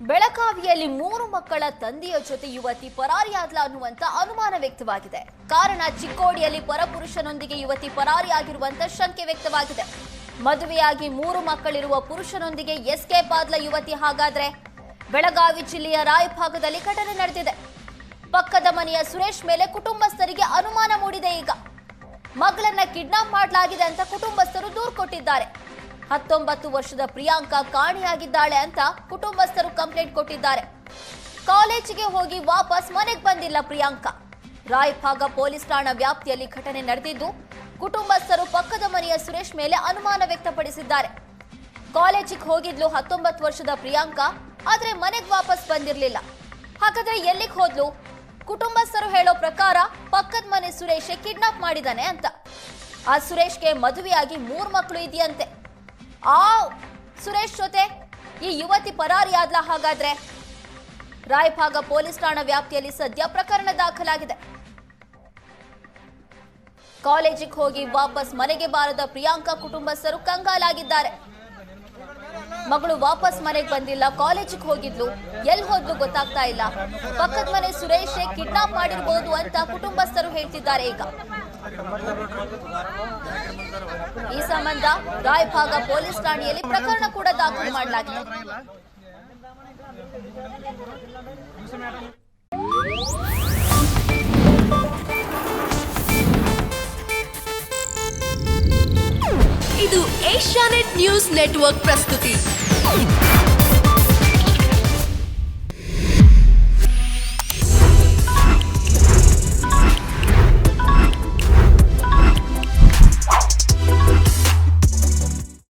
ಬೆಳಗಾವಿಯಲ್ಲಿ 3 ಮಕ್ಕಳ ತಂದೆಯ ಜೊತೆ ಯುವತಿ ಪರಾರಿಯಾದ್ಲ ಅನ್ನುವಂತ ಅನುಮಾನ ವ್ಯಕ್ತವಾಗಿದೆ. ಕಾರಣ ಚಿಕ್ಕೋಡಿಯಲ್ಲಿ ಪರಪುರುಷನೊಂದಿಗೆ ಯುವತಿ ಪರಾರಿಯಾಗಿರುವಂತ ಶಂಕೆ ವ್ಯಕ್ತವಾಗಿದೆ. ಮದುವೆಯಾಗಿ 3 ಮಕ್ಕಳಿರುವ ಪುರುಷನೊಂದಿಗೆ ಎಸ್ಕೇಪ್ ಆದ್ಲ ಯುವತಿ. ಹಾಗಾದ್ರೆ ಬೆಳಗಾವಿ ಜಿಲ್ಲೆಯ ರಾಯಭಾಗದಲ್ಲಿ ಘಟನೆ ನಡೆದಿದೆ. ಪಕ್ಕದ ಮನೆಯ ಸುರೇಶ್ ಮೇಲೆ ಕುಟುಂಬಸ್ಥರಿಗೆ ಅನುಮಾನ ಮೂಡಿದೆ. ಈಗ ಮಗಳನ್ನ ಕಿಡ್ನಾಪ್ ಮಾಡಲಾಗಿದೆ ಅಂತ ಕುಟುಂಬಸ್ಥರು ದೂರು ಕೊಟ್ಟಿದ್ದಾರೆ. 19 ವರ್ಷದ ಪ್ರಿಯಾಂಕಾ ಕಾಣೆಯಾಗಿದ್ದಾಳೆ ಅಂತ ಕುಟುಂಬಸ್ಥರು ಕಂಪ್ಲೇಂಟ್ ಕೊಟ್ಟಿದ್ದಾರೆ. ಕಾಲೇಜಿಗೆ ಹೋಗಿ ವಾಪಸ್ ಮನೆಗೆ ಬಂದಿಲ್ಲ ಪ್ರಿಯಾಂಕಾ. ರಾಯಭಾಗ ಪೊಲೀಸ್ ಠಾಣಾ ವ್ಯಾಪ್ತಿಯಲ್ಲಿ ಘಟನೆ ನಡೆದಿದ್ದು, ಕುಟುಂಬಸ್ಥರು ಪಕ್ಕದ ಮನೆಯ ಸುರೇಶ್ ಮೇಲೆ ಅನುಮಾನ ವ್ಯಕ್ತಪಡಿಸಿದ್ದಾರೆ. ಕಾಲೇಜಿಗೆ ಹೋಗಿದ್ಲು 19 ವರ್ಷದ ಪ್ರಿಯಾಂಕಾ, ಆದ್ರೆ ಮನೆಗೆ ವಾಪಸ್ ಬಂದಿರಲಿಲ್ಲ. ಹಾಗಾದ್ರೆ ಎಲ್ಲಿಗೆ ಹೋದ್ಲು? ಕುಟುಂಬಸ್ಥರು ಹೇಳೋ ಪ್ರಕಾರ ಪಕ್ಕದ ಮನೆ ಸುರೇಶ್ ಕಿಡ್ನಾಪ್ ಮಾಡಿದಾನೆ ಅಂತ. ಆ ಸುರೇಶ್ಗೆ ಮದುವೆಯಾಗಿ 3 ಮಕ್ಕಳು ಇದೆಯಂತೆ. ಆ ಸುರೇಶ್ ಜೊತೆ ಈ ಯುವತಿ ಪರಾರಿಯಾದ್ಲ. ಹಾಗಾದ್ರೆ ರಾಯಭಾಗ ಪೊಲೀಸ್ ಠಾಣಾ ವ್ಯಾಪ್ತಿಯಲ್ಲಿ ಸದ್ಯ ಪ್ರಕರಣ ದಾಖಲಾಗಿದೆ. ಕಾಲೇಜಿಗೆ ಹೋಗಿ ವಾಪಸ್ ಮನೆಗೆ ಬಾರದ ಪ್ರಿಯಾಂಕಾ ಕುಟುಂಬಸ್ಥರು ಕಂಗಾಲಾಗಿದ್ದಾರೆ. ಮಗಳು ವಾಪಸ್ ಮನೆಗೆ ಬಂದಿಲ್ಲ, ಕಾಲೇಜಿಗೆ ಹೋಗಿದ್ಲು, ಎಲ್ಲಿ ಹೋದ್ಲು ಗೊತ್ತಾಗ್ತಾ ಇಲ್ಲ. ಪಕ್ಕದ ಮನೆ ಸುರೇಶ್ ಕಿಡ್ನಾಪ್ ಮಾಡಿರಬಹುದು ಅಂತ ಕುಟುಂಬಸ್ಥರು ಹೇಳ್ತಿದ್ದಾರೆ. ಈಗ ಈ ಸಂಬಂಧ ರಾಯಭಾಗ ಪೊಲೀಸ್ ಠಾಣೆಯಲ್ಲಿ ಪ್ರಕರಣ ಕೂಡ ದಾಖಲು ಮಾಡಲಾಗಿದೆ. ಇದು ಏಷ್ಯಾನೆಟ್ ನ್ಯೂಸ್ ನೆಟ್ವರ್ಕ್ ಪ್ರಸ್ತುತಿ.